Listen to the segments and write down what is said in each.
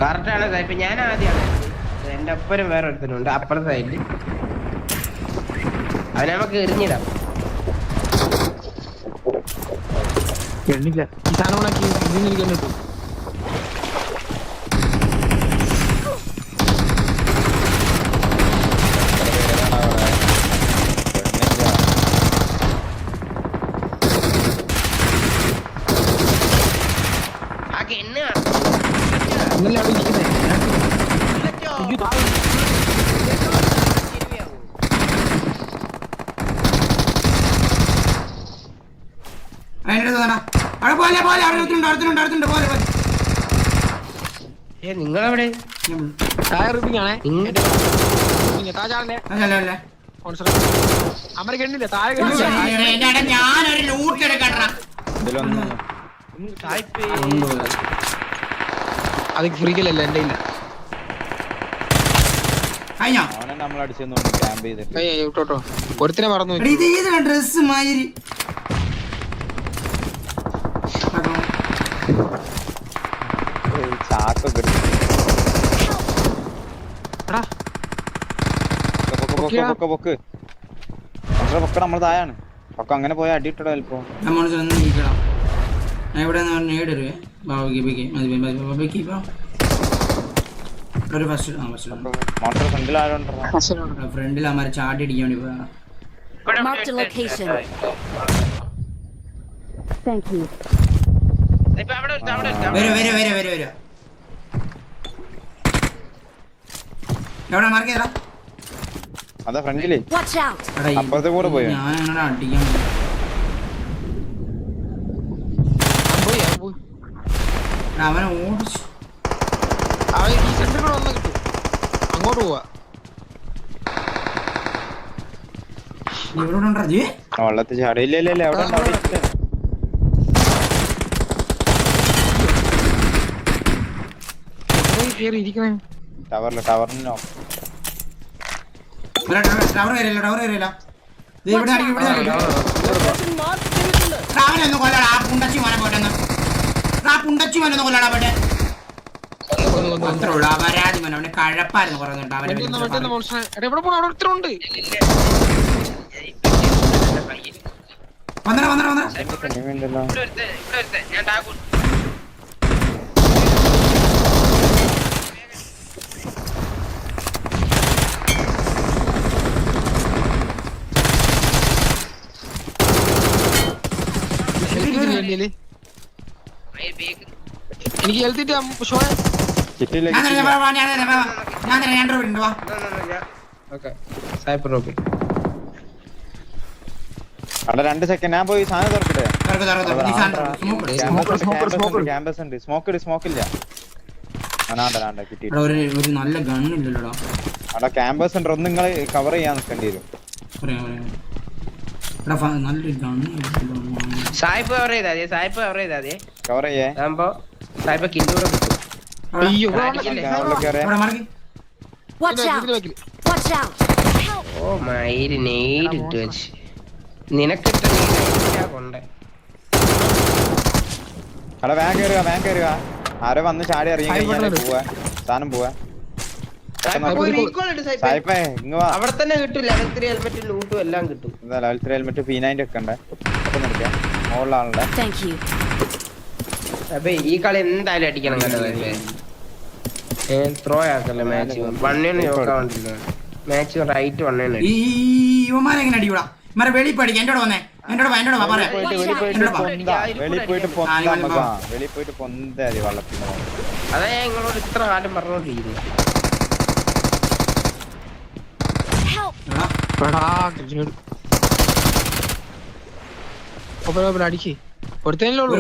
കറക്റ്റാണ് സാഹിബ്. ഞാൻ ആദ്യമാണ്. എന്റെ ഒപ്പരം വേറെ ഒരുത്തനുണ്ട് അപ്പുറത്തെ സൈഡിൽ. അവനെ നമുക്ക് എറിഞ്ഞിടാം. എണ്ണില്ല ഈ സാധനം ഉണക്കി എനിക്ക് എണ്ണിട്ടു. ഇന്നലെ അവിടെ ഇരിക്കുന്നേ നിങ്ങളെവിടെ? അമ്മ കെണ്ണില്ല താഴെ അത് ഫ്രീക്കലല്ല എന്റെ ഇല്ല. ഒരുത്തിനെ മറന്നു ഡ്രസ് മാതിരി നമ്മൾ താഴാണ് ഒക്കെ അങ്ങനെ പോയ അടിയിട്ടോ ചിലപ്പോ. ഫ്രണ്ടിൽ അമ്മ ചാടി അടിക്കാൻ വേണ്ടി പോയാ. എവിടെ മാർക്ക് ചെയ്താ? അതാ ഫ്രണ്ടിലേ അപ്പുറത്തെ കൂടെ പോയി. ഞാൻ അടിക്കാൻ അവനെ ഓടിച്ചു. അങ്ങോട്ട് പോവാ. വെള്ളത്തിൽ ചാടിയില്ലല്ലേ അവിടെ ടവറിലോ ടവർ വരില്ല ടവർ വരില്ല. അവനൊന്ന് കൊല്ലടാ ആ പുണ്ടച്ചി മോനെ പോട്ടെന്ന്. ആ പുണ്ടച്ചി മോനൊന്ന് കൊല്ലടാ പോട്ടെ. അത്രേ ഉള്ളൂ. ആ പരാതി മോനെ അവനെ കഴപ്പായിരുന്നു പറയുന്നുണ്ട്. അവനെ വന്നടാ വന്നടാ വന്നടാ. എനിക്ക് എഴുതിട്ട് അവിടെ 2 സെക്കൻഡ് ഞാൻ പോയി സാധനം തുറക്കട്ടെ. ക്യാമ്പസ് ഉണ്ട്. സ്മോക്കില്ല. ഒരു നല്ല ഗണ്ണില്ലല്ലോടാ അവിടെ. ക്യാമ്പസ് ഉണ്ട്. ഒന്ന് നിങ്ങൾ കവർ ചെയ്യാൻ നിൽക്കേണ്ടി വരും. നല്ലൊരു ഗണ്ണ് സായിപ്പ് കവർ ചെയ്താ കവർ ചെയ്യേ സായിപ്പ് കില്ലൂടെ കിട്ടും. ഓ മയില് നേരിട്ട് വെച്ച് നിനക്കിട്ട് കൊണ്ടേ. അവിടെ വാൻ കയറുക. ആരോ വന്ന് ചാടി ഇറങ്ങി കഴിഞ്ഞാൽ പോവാ സാധനം പോവാ. അവിടെ തന്നെ കിട്ടും. ലെവൽ 3 ഹെൽമെറ്റ് ലൂട്ടും എല്ലാം കിട്ടും. ലെവൽ 3 ഹെൽമെറ്റ് P90 ഒക്കെ ഉണ്ട്. മുകളിലാണല്ലേ. അപ്പൊ ഈ കളി എന്തായാലും അടിക്കണം കേട്ടോ. ത്രോ ആക്കല്ലേ മാച്ച് 1-1 നോക്കാണ്ടില്ല. Match right 1-1. ഇവന്മാരെങ്ങനെ അടികൂടാ മര വെളി പഠിക്കാം. എന്നോട് വന്നേ എന്നോട് വെള്ളത്തിന് അതാ ഞാൻ നിങ്ങളോട് ഇത്ര കാലം പറഞ്ഞോണ്ടിരിക്കുന്നു. അടിക്ക് ഒരുത്തനേ ഉള്ളൂ.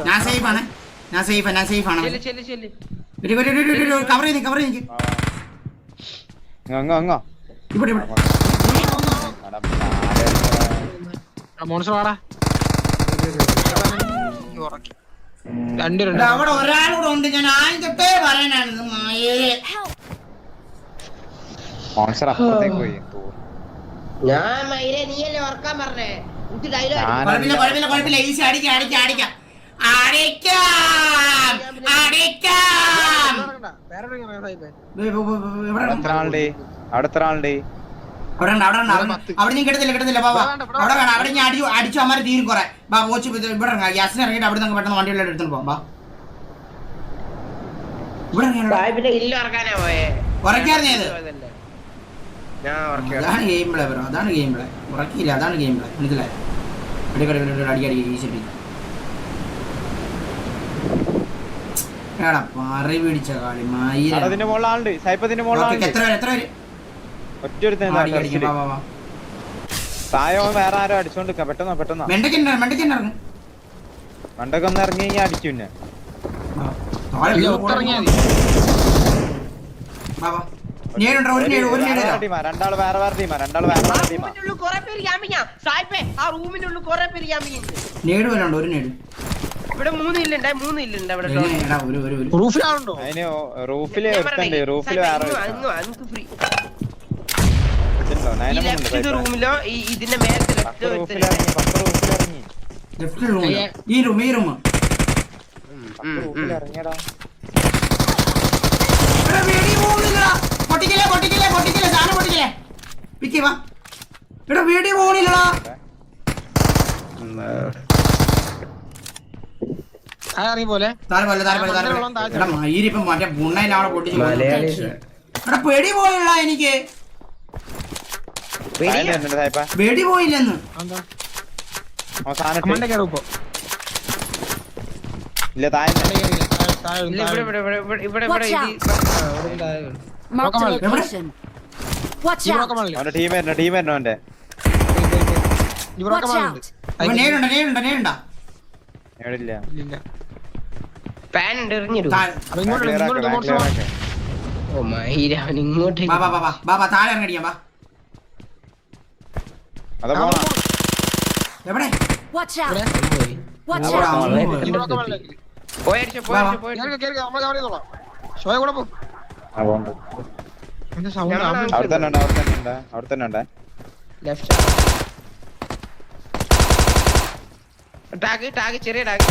ഞാൻ സേഫ് ആണ്. കവർ ചെയ്ത് അങ്ങോ ഇവിടെ മോൺസ്റ്റർ വാടാ അവിടെ ഒരാളൂടെ ഉണ്ട്. ഞാൻ ആദ്യം തൊട്ടേ പറയാനാണ് മായേ. മോൺസ്റ്റർ അപ്പുറത്തേക്ക് പോയി ഞാൻ മയിലെ നീയല്ലേ ഓർക്കാൻ പറഞ്ഞേ. കുഴപ്പമില്ല ഈസി അടിക്കാം. അവിടെ നീ കിട്ടത്തില്ല ബാബാ. അവിടെ വേണം. അവിടെ ഞാൻ അടിച്ചു അമ്മ തീരും കുറെ. ബാ പോച്ച് ഇവിടെ ഇറങ്ങാം. ഗ്യാസിന് ഇറങ്ങിയിട്ട് അവിടെ നിന്ന് പെട്ടെന്ന് വണ്ടികളിൽ എടുത്തു പോകാം. ബാ ഇവിടെ സാഹിബിന്റെ ഇല്ല ഇറക്കാനാ പോയേ. ഉറക്കായിരുന്നത് ഞാൻ അതാണ് ഗെയിം പ്ലേ ബ്രോ. അതാണ് ഗെയിം പ്ലേ. ഉറക്കിയില്ല. അതാണ് ഗെയിം പ്ലേ. മനസ്സിലായി? അടി ഈസി പാറി പിടിച്ച കളി അതിന്റെ മുകളിലാളുണ്ട്. സൈപ്പത്തിന്റെ മുകളിലാളുണ്ട്. എത്ര പേര് ഒറ്റൊരുത്തൻ തായോ വേറെ ആരോ അടിച്ചോണ്ടിരിക്കാം. പെട്ടെന്ന് മണ്ടൊക്കെ ഒന്ന് ഇറങ്ങി കഴിഞ്ഞാൽ അടിച്ചു. പിന്നെ രണ്ടാള് വേറെ ടീമാ. ഇവിടെ 3 ഇല്ലുണ്ട് അവിടെ. അതിന് റൂഫില് ഒരുത്തണ്ട്. റൂഫില് വേറെ റൂമിലോ ഇതിന്റെ മേലത്തെ ഇറങ്ങിയടാ. പോലെ മറ്റേ പുണ്ണയിലവിടെ പൊട്ടിച്ചു. പെടി പോയുള്ള എനിക്ക് വെടി പോയില്ലെന്ന്. ഇല്ല താഴെ ടീം വരണോ അവന്റെ. എവിടില്ല പാൻ എറിഞ്ഞിടും. ഓ മയിര അവൻ ഇങ്ങോട്ട് താഴെ ഇറങ്ങിയാ. അതാ പോണ എവിടെ അവിടെ തന്നെ ഉണ്ട്. ടാഗ് ചെറിയ ടാഗ്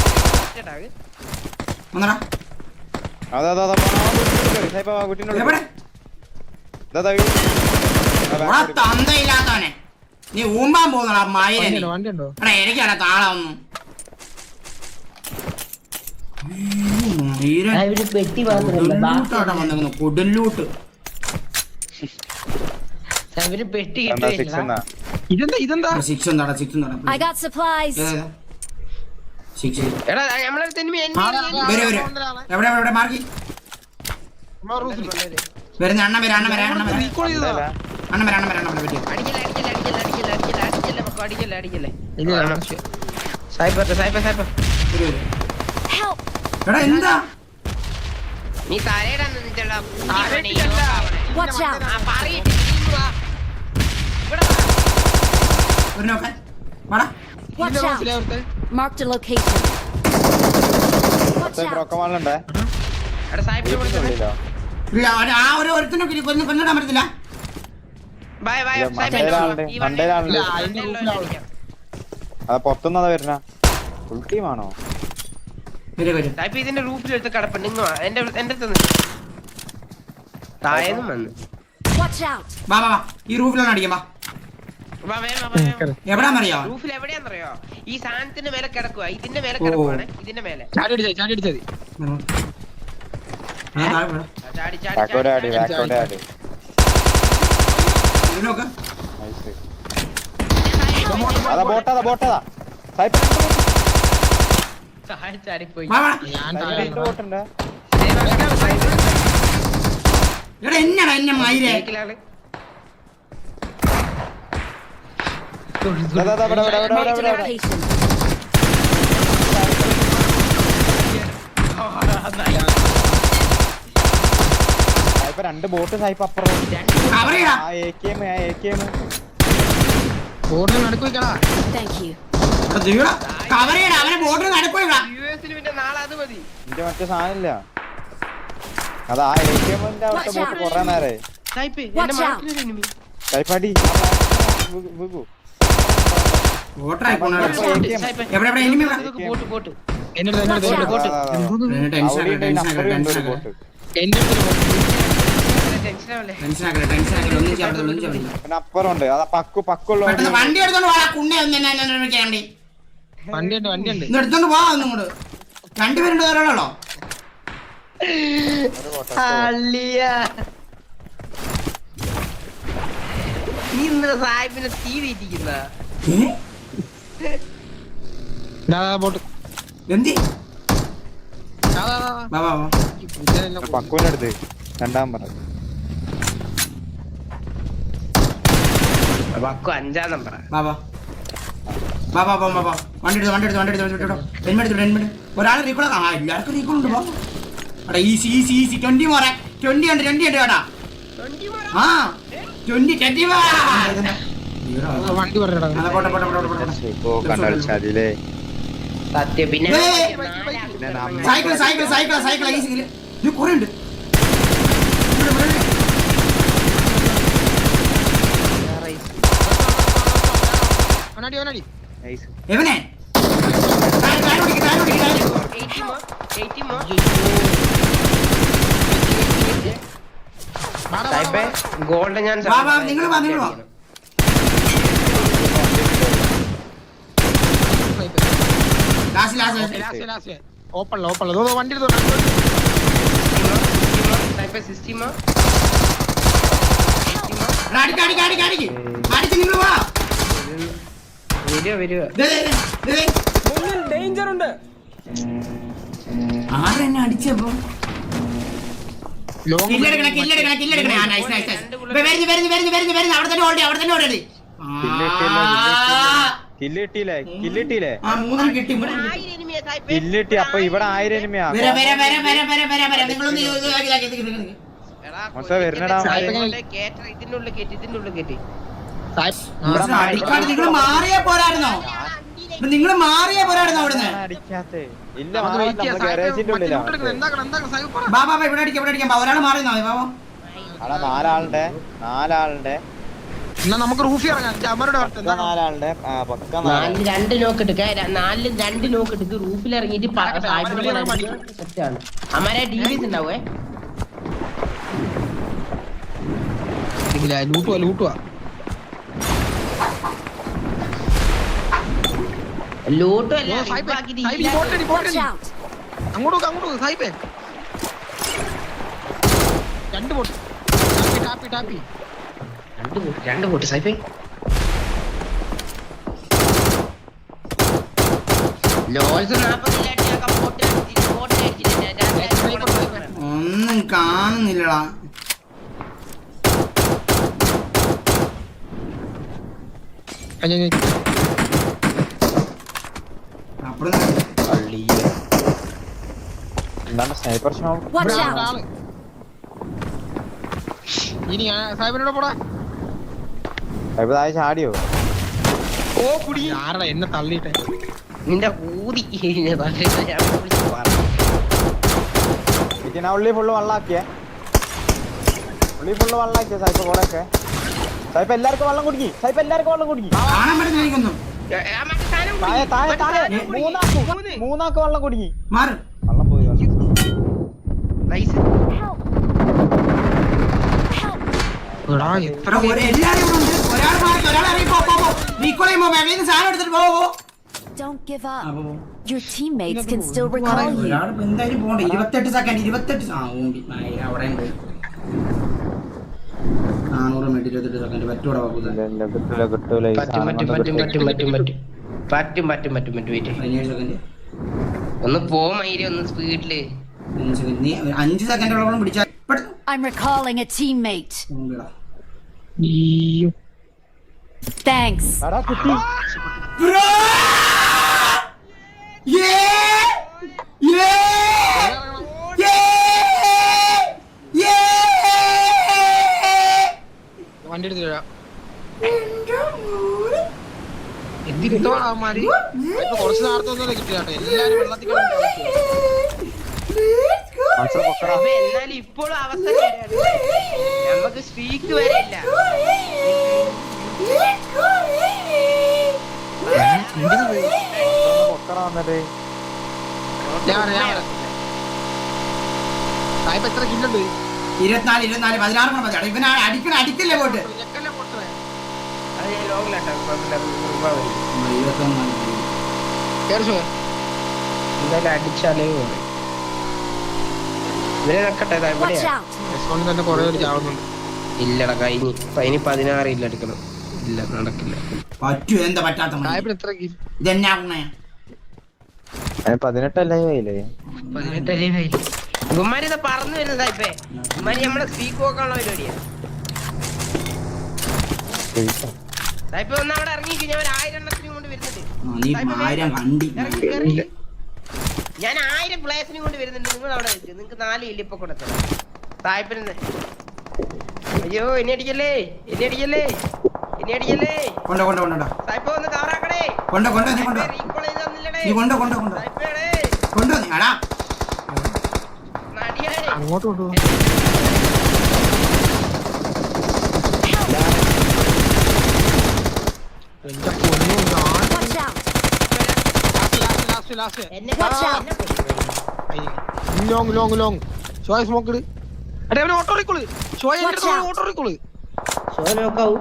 തന്തയില്ലാത്തവനെ നീ ഊമ്പാൻ പോകുന്ന മായനെ. എനിക്കാണ് താളൊന്നും പെട്ടി മാത്രമല്ല കൊടുല്ലൂട്ട് പെട്ടി ഇതെന്താ സിക്സ് എന്താടാ എവിടെ മാർക്കി വരുന്ന അണ്ണ വരെ അടിക്കല്ലേ എടാ എന്താ നീ തലയിടാ ഒരു നോക്കാൻ വാടാ. Marked a location. ബ്രോക്കമാളുണ്ടേ. ഇല്ല ആ ഒരു ഒരുത്തിനൊക്കെ കൊന്നിടാൻ പറ്റത്തില്ല. അത് പുറത്തുനിന്നാ വരുന്ന ഫുൾ ടീമാണോ? ഇതിന്റെ റൂഫിലെടുത്ത് കിടപ്പുണ്ട്. എന്റെ താഴെന്നും വന്നു. ഈ റൂഫിലാണ് അടിക്കാം. എവിടാന്നറിയോ? റൂഫിൽ എവിടെയാന്നറിയോ? ഈ സാധനത്തിന്റെ മേലെ കിടക്കുക. ഇതിന്റെ മേലെ കിടക്കുവാണ്. ഇതിന്റെ മേലെ എന്നാടാ എന്നെ മയിലേ ഇപ്പൊ 2 ബോട്ട് സായിപ്പ് അപ്പുറം. കവർ ചെയ്യടാ. ആ AKM ബോർഡിൽ നടുക്ക് വെക്കടാ. Thank you. കവർ ചെയ്യടാ. അവനെ ബോർഡിൽ നടക്കുവാ. യുഎസിൽ പിന്നെ നാളെ അത് മതി. എന്റെ മറ്റേ സാധനം ഇല്ല. അതാ AKMന്റെ അവിടെ ബോട്ട് കൊറേ നേരായി. സായിപ്പ് എന്റെ Watch out. മനസ്സിലൊരു എനിമി. സായിപ്പാടി ബോട്ടായി പോണ Watch out. സായിപ്പ് എവിടെ എനിമി പോട്ട് പോട്ട്. എന്റെ അടുത്ത് Watch out. ടെൻഷൻ ആക്കല്ലേ എന്റെ അടുത്ത് ടെൻഷൻ ആവല്ലേ. ഒന്നും ചെയ്യാൻ പിന്നെ അപ്പുറം ഉണ്ട്. അതാ പക്കുള്ള പെട്ടെന്ന് വണ്ടി എടുത്തോണ്ട് പോടാ. കുണ്ണെ ഒന്ന് എന്നെ വണ്ടിയുണ്ട് ഇന്ന് എടുത്തോണ്ട് പോവാ. ഒന്നും കൂടെ 2 പേരുണ്ട്. ഒരാളോ അള്ളിയ നീ ഇന്നലെ സാഹിബിനെ തീ തീറ്റിക്കുന്ന ബോട്ട് എന്തി വാ വാ വാ. പക്കുവിന്റെ അടുത്ത് 2ാം പറ. വക്കു 5ാം നമ്പറാ. വാ വാ വാ വാ വാ വാ. വണ്ടി എടുത്തോ. ഹെൽമെറ്റ്. ഒരാൾ റീക്കോൾ. ആ എല്ലാവർക്കും റീക്കോൾ ഉണ്ട്. എടാ ഈസി 20 മോറെ. 20 ഉണ്ട് കേട്ടാ. ആ 20 വണ്ടി പറഞ്ഞടാ. കണ്ടടിച്ചാലേ സത്യം. പിന്നെ സൈക്കിൾ ഈസി. ഇത് കുറെ ഉണ്ട്. അവനടി എവനെ ഗോൾഡ് ഞാൻ നിങ്ങൾ വാ. ലാസ്റ്റ് ഓപ്പൺ വണ്ടി എടുത്തോ. അടിച്ച് നിങ്ങൾ വാ. വരുക ഡേഞ്ചർ ഉണ്ട്. ആരെന്നെ അടിച്ചപ്പോ കില്ലെടുക്കണേ. ആ നൈസ്. വരുന്നു. അവിടെ തന്നെ ഓടി. കില്ലിട്ടില്ലേ ആ 3 കിട്ടി. കില്ലിട്ടി. അപ്പൊ ഇവിടെ 1000 എനിമിയാ. നിങ്ങളൊന്ന് വരണടാ. ഇതിന്റെ ഉള്ളിൽ കേറ്റി നിങ്ങൾ മാറിയാ പോരായിരുന്നോ? അവിടുന്ന് ഇല്ല ഗാരേജിന്റെ ഉള്ളിലാ. ബാബാ ഇവിടെ അടിക്കാം. ഒരാൾ മാറിയെന്നോ ബാബാ. അവിടെ 4 ആളുടെ എന്നാ നമുക്ക് റൂഫി ഇറങ്ങാം. അമരുടെ 4 പക്ക 2 നോക്ക് എടുക്ക. 2 നോക്ക് എടുക്ക്. റൂഫിൽ ഇറങ്ങിയിട്ട് സെറ്റാണ്. അമാരെ ഡിവിസ് ഉണ്ടാവേ. ലൂട്ടുവാ Watch out. അങ്ങോട്ട് സായിപ്പേ. 2 ബോട്ട് ടാപ്പി 2 ബോട്ട് സായിപ്പേ. ഒന്നും കാണുന്നില്ലടാ. എന്താണ് സ്നൈപ്പർ ഷോട്ട്? Watch out. ഇനി സാഹിബിനോട് പോടാ. ചാടിയോ? ആരടാ എന്നെ തള്ളിട്ടെ? നിന്റെ ഊതി ഉള്ളി ഫുള്ള് വള്ളാക്കിയ സായിപ്പ് കൊറേയൊക്കെ. സായിപ്പ് എല്ലാവർക്കും വെള്ളം കുടിക്കി. കാണാൻ പറ്റുന്ന താഴെ 3 വെള്ളം കുടിക്കി. മാറ്. വെള്ളം പോയി. എല്ലാരും ഉണ്ട്. ഒരാൾ മാറി. ഒരാൾ ഇറങ്ങി പോ. റീകോൾ ചെയ്യുമ്പോ മേലെ സാധനം എടുത്തിട്ട് പോ. Don't give up. Your teammates can still recall you. ഒരാൾ എന്തായാലും പോകണ്ട. 28 സെക്കൻഡ്. 28 അവിടെ ഉണ്ട്. 400 മിനിറ്റ് 28 സെക്കൻഡ് പറ്റൂടാ. പറ്റും. 17 സെക്കൻഡ്. ഒന്ന് പോ മയില്. ഒന്ന് സ്പീഡില്. 5 സെക്കൻഡോളം പിടിച്ചാൽ I'm recalling a teammate. അയ്യോ Thanks. കുട്ടി Bro! Yeah! Yeah! Yeah! Yeah! വണ്ടി എടുത്ത് വരാം. എന്തിരുത്തോളാ അവന്മാര് ഇപ്പൊ കുറച്ച് നേരത്തെ ഒന്നും കിട്ടിയാട്ടെ. എല്ലാരും വെള്ളത്തിൽ കിടന്ന് അപ്പൊ എന്നാലും ഇപ്പോഴും അവസ്ഥ നമുക്ക് സ്പീക്ക് വരെ ഇല്ല. സായിപ്പ് എത്ര കില്ലുണ്ട്? 24 16 മതി. ഇവനാ അടിക്കല്ലേ പോട്ട്. അത് ഞാൻ ലോങ്ങിലാട്ടോ. എന്തായാലും അടിച്ചാലേ പോയി. ഇവരെ വെക്കട്ടെ. Watch out! തന്നെ കൊറേ ചാവുന്നുണ്ട്. ഇല്ലടാ കഴിഞ്ഞ്. ഇനി 16 ഇല്ല അടിക്കണം. ഇല്ല നടക്കില്ല. പറ്റൂ എന്താ പറ്റാത്ത സായിപ്പിന് എത്ര കില്ല്? ഇതെന്നാ ഗുണേ 18 അല്ലേ കയ്യില്ലേ? 18 ഇവന്മാരിത് പറഞ്ഞു വരുന്നതാ. ഇപ്പൊ ഇവന്മാര് നമ്മളെ സ്പീക്ക് നോക്കാനുള്ള പരിപാടിയാ. സായിപ്പ് ഒന്ന് അവിടെ ഇറങ്ങിക്ക്. ഞാൻ 1000 എണ്ണത്തിനും കൊണ്ട് വരുന്നുണ്ട്. നീ 1000 കണ്ടി ഞാൻ 1000 പ്ലേസിനും കൊണ്ട് വരുന്നുണ്ട്. നിങ്ങൾ അവിടെ വെച്ച് നിങ്ങക്ക് 4 ഇല്ല ഇപ്പൊ കൊടുത്തത് സായിപ്പിന്. അയ്യോ എന്നെ അടിക്കല്ലേ. കൊണ്ടോ സായിപ്പ് ഒന്ന് കവറാക്കടേ. കൊണ്ടോ റീകോൾ ചെയ്ത് തന്നില്ലടേ. നീ കൊണ്ടോ സായിപ്പേടേ നീ അടാ നടിയാടേ. അങ്ങോട്ട് കൊണ്ടുപോകും. Watch out! എന്നെ Watch out! ലോങ് ഷോയ സ്മോക്ക് ഇട്. അടേ അവന് ഓട്ടോ റീക്കോള്. ഷോയ Watch out. ഓട്ടോ റീക്കോള്. ഷോ നോക്കാവൂ.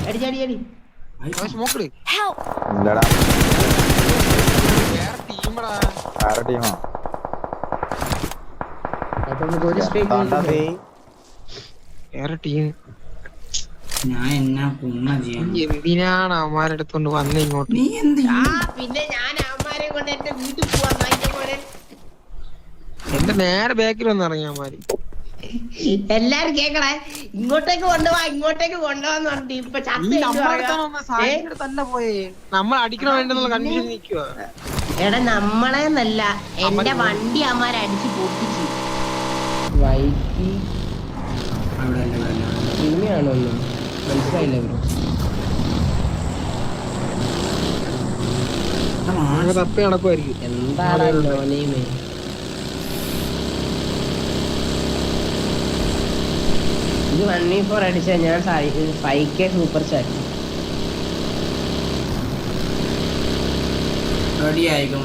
അടി ഷോയ സ്മോക്ക് ഇട്. Help! ഇല്ലടാ വേറെ ടീമടാ. ആരുടെ ടീമാ? ഒരു സ്ട്രൈക്ക് താണ്ടാതെ വേറെ ടീം. ഞാൻ എന്നാ പുണ്ണ ചെയ്യാൻ. എന്തിനാണ് അവന്മാരുടെ അടുത്തോണ്ട് വന്ന ഇങ്ങോട്ട്? നീ എന്ത് പിന്നെ ഞാൻ അവന്മാരെ കൊണ്ട് എന്റെ വീട്ടിൽ പോവാൻ അതിന്റെ പോലെ എന്റെ നേരെ ബാക്കിൽ വന്ന് ഇറങ്ങി അവന്മാര്. എല്ലാരും കേക്കണേ. ഇങ്ങോട്ടേക്ക് കൊണ്ടുപോവാന്ന് പറഞ്ഞിട്ട് ഇപ്പൊ തന്നെ പോയേ. നമ്മൾ അടിക്കണോ വേണ്ടെന്നുള്ള കൺഫ്യൂഷൻ നിൽക്കുക. എടാ നമ്മളെന്നല്ല എന്റെ വണ്ടി അവന്മാരെ അടിച്ച് പൊട്ടിച്ച്. വൈകി സിനിമയാണോ ഒന്നും മനസ്സിലായില്ല ബ്രോ. തപ്പി നടക്കുമായിരിക്കും. എന്താണ് നോനേമേ. ഇത് 1v4 അടിച്ച ഞാൻ 5k സൂപ്പർ ചാറ്റ്. റെഡി ആയിക്കോ.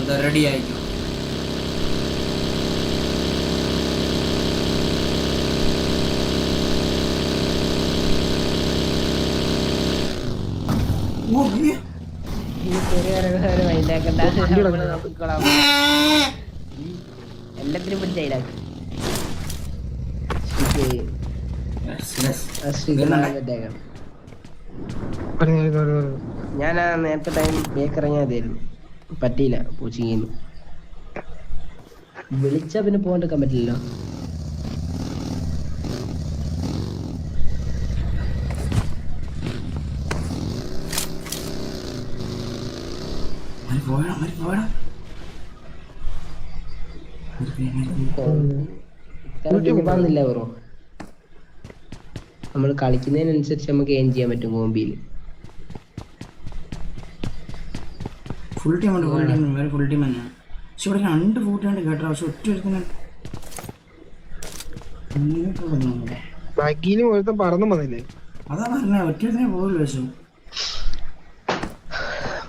എല്ലാത്തിനും പിടിച്ചതിലാക്കി. ഞാൻ നേരത്തെ ടൈം ബേക്ക് ഇറങ്ങിയാൽ മതിയായിരുന്നു. പറ്റിയില്ല. കോച്ചിങ്ങിന് വിളിച്ചാ പിന്നെ പോകാണ്ടിരിക്കാൻ പറ്റില്ലല്ലോ. വന്നില്ല ബ്രോ. നമ്മൾ കളിക്കുന്നതിനനുസരിച്ച് നമുക്ക് എയിം ചെയ്യാൻ പറ്റും കോമ്പിയിൽ. ഫുൾ ടീം തന്നെ. പക്ഷെ ഇവിടെ 2 ഫൂട്ടാണ്ട് കേട്ടോ. പക്ഷെ ഒറ്റ ബാക്കിന് ഒരുത്തം പറന്നു വന്നില്ലേ? അതാ പറഞ്ഞ ഒറ്റ പോകില്ല. പക്ഷെ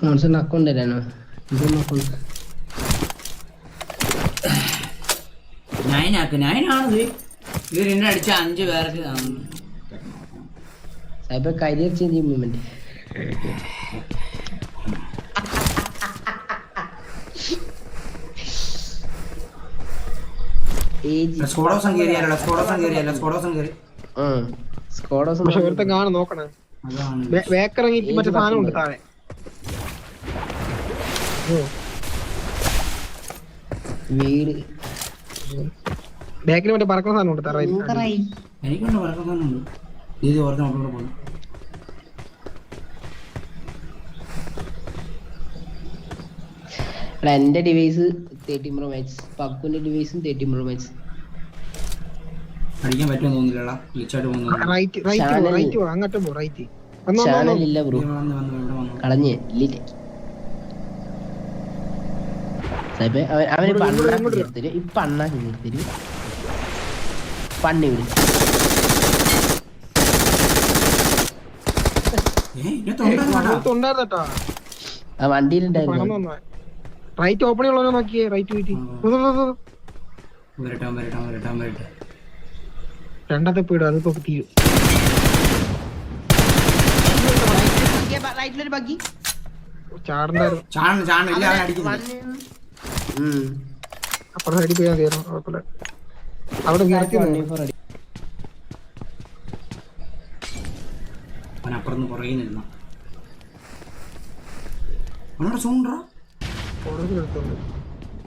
മോൺസൺ അക്കൗണ്ട് തരാനോ? നയനാണത്. ഇത് എന്നെ അടിച്ച 5 പേർക്ക് കരിയർ ചേഞ്ച് മൂവ്മെന്റ്. നോക്കണേ. വേക്കിറങ്ങിട്ട് മറ്റേ സാധനം ഉണ്ട് താഴെ. വീട് ബാക്കിൽ മറ്റേ പറക്കുന്ന സാധനം ഉണ്ട് താഴെ. എനിക്കുണ്ട് പറക്കുന്ന സാധനം ഉണ്ട്. ഇത് ഓർത്ത് നമ്മളോട് പോകും. എന്റെ device 13 Pro Max. പക്കുന്റെ ഡിവൈസും 13 Pro Max. അടിക്കാൻ പറ്റുമെന്ന് തോന്നുന്നില്ലടാ ഗ്ലിച്ചായിട്ട് പോകുന്നു റൈറ്റ് അങ്ങോട്ടും പോ റൈറ്റ് ചാനലില്ല ബ്രോ വന്ന് വന്നു കളഞ്ഞ് ഇല്ലില്ല സാഹിബേ അവന് പണ്ണാ തരും ഇപ്പൊ അണ്ണാ തരും പണ്ണി വിളി ഉണ്ടായിരുന്നട്ടാ ആ വണ്ടിയിലുണ്ടായിരുന്നു റൈറ്റ് ഓപ്പൺ ഉള്ളവരെ നോക്കിയേ റൈറ്റ് വീട്ടി വരട്ടെ രണ്ടാമത്തെ പീട് അതിപ്പോ തീരും റൈറ്റിലൊരു ബഗ്ഗി ചാടണ്ടായിരുന്നു ചാണ ഇല്ല അവൻ അടിക്കുന്നില്ല അപ്പുറം സൈഡിൽ പോയാൽ തീരണം കുഴപ്പമില്ല അവിടെ നിർത്തി അവൻ അപ്പുറന്ന് പുറകെ നിന്ന അവനോട് സൂണ്ടാ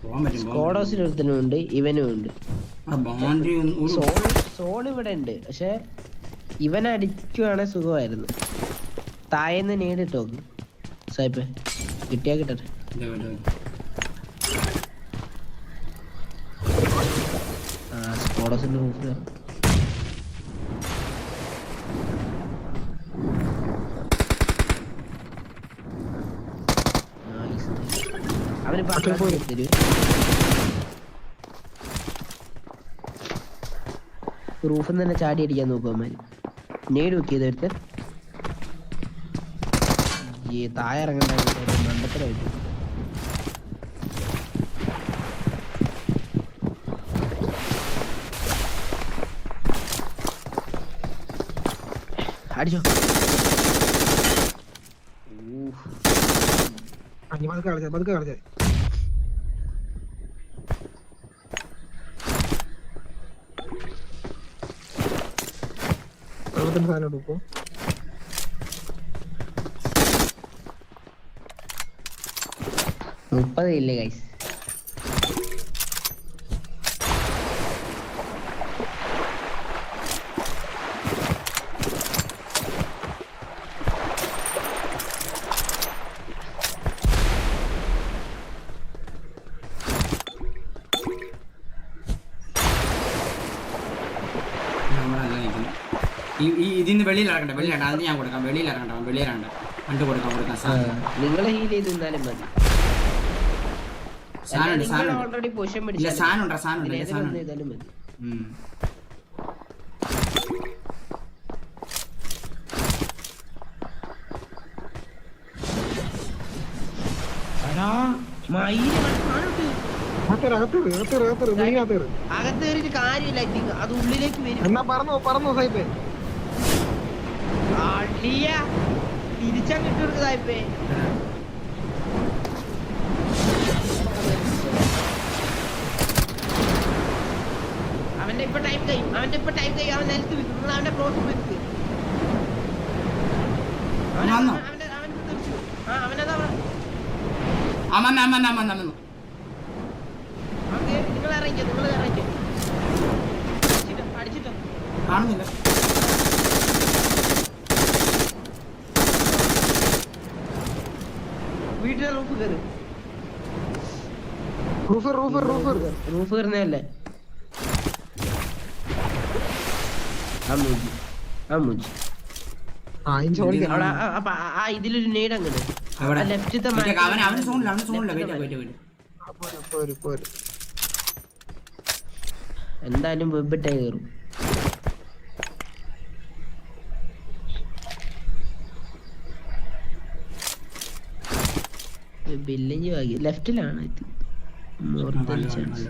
പോവാൻ പറ്റും കോഡോസിലൊരുത്തനും ഉണ്ട് ഇവനും ഉണ്ട് ബാൻഡി സോൺ ഇവിടെ ഉണ്ട് പക്ഷെ ഇവൻ അടിക്കുവാണെ സുഖമായിരുന്നു താഴേന്ന് നേടിട്ട് നോക്കും സായിപ്പേ കിട്ടിയാ കിട്ടട്ടെ ആ കോഡോസിന്റെ റൂഫ് അവന് തരൂ റൂഫിൽ തന്നെ ചാടി അടിക്കാൻ നോക്കും അവന്മാര് നേടി നോക്കിയത് എടുത്ത് ഈ താഴെ ഇറങ്ങണ്ട മണ്ടത്തരായിട്ട് അടിച്ചോ പതുക്കെ കളിച്ചേ സാധനം എടുക്കും 30 ഇല്ലേ ഗൈസ് ഇതിന്ന് വെളിയിലിറക്കണ്ട അത് ഞാൻ കൊടുക്കാം വെളിയിലിറങ്ങണ്ട കണ്ടു കൊടുക്കാം നിങ്ങളെ ഹീൽ ചെയ്ത് നിന്നാലും മതി ഓൾറെഡി പൊസിഷൻ പിടിച്ചു സാധനം ചെയ്താലും മതി അകത്ത് കയറിയിട്ട് കാര്യമില്ല അത് ഉള്ളിലേക്ക് വരും എന്നാ പറന്നോ സായിപ്പേ തിരിച്ചാ കിട്ടുക സായിപ്പേ അവന്റെ ഇപ്പൊ ടൈം കഴിയും അവൻ നിലത്ത് വിൽക്കും നിങ്ങൾ അവന്റെ ക്ലോസ് വിൽക്ക് അവനതാ നിങ്ങൾ ഇറങ്ങിക്കോ അടിച്ചിട്ടോ കാണുന്നില്ല വീട്ടിലെ റൂഫ് കയറി റൂഫ് കയറുന്നതല്ലേ ഇതിലൊരു നെയ്ഡ് അങ്ങോട്ട് ലെഫ്റ്റത്തെ എന്തായാലും വെബിട്ടേ കയറും ബില്ലിഞ്ച് വാങ്ങി ലെഫ്റ്റിലാണ് മോർ ദാൻ ചാൻസ്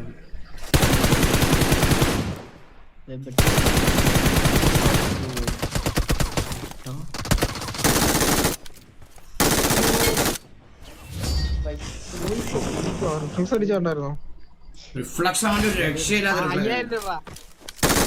അടിച്ചാണ്ടായിരുന്നോ റിഫ്ലക്ഷൻ രക്ഷയില്ലാതെ